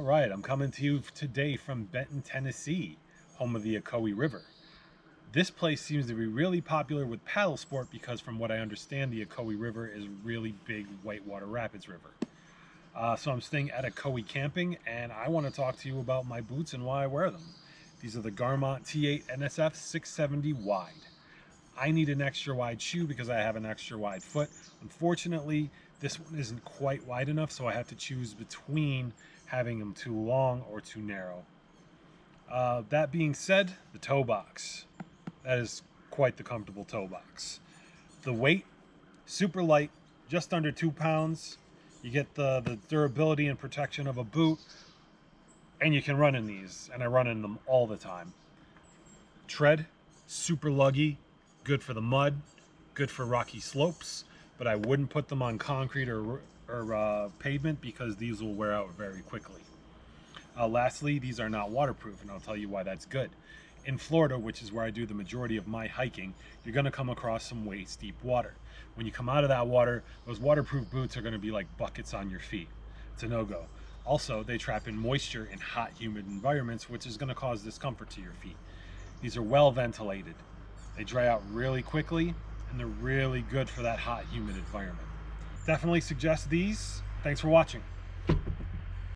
All right, I'm coming to you today from Benton, Tennessee, home of the Ocoee River. This place seems to be really popular with paddle sport because from what I understand, the Ocoee River is a really big whitewater rapids river. So I'm staying at Ocoee Camping and I want to talk to you about my boots and why I wear them. These are the Garmont T8 NSF 670 wide. I need an extra wide shoe because I have an extra wide foot. Unfortunately, this one isn't quite wide enough, so I have to choose between having them too long or too narrow. That being said, the toe box. That is quite the comfortable toe box. The weight, super light, just under 2 pounds. You get the durability and protection of a boot, and you can run in these, and I run in them all the time. Tread, super luggy, good for the mud, good for rocky slopes, but I wouldn't put them on concrete or pavement because these will wear out very quickly. Lastly, these are not waterproof, and I'll tell you why that's good. In Florida, which is where I do the majority of my hiking, you're going to come across some waist deep water. When you come out of that water, those waterproof boots are going to be like buckets on your feet. It's a no-go. Also, they trap in moisture in hot, humid environments, which is going to cause discomfort to your feet. These are well ventilated. They dry out really quickly, and they're really good for that hot, humid environment. Definitely suggest these. Thanks for watching.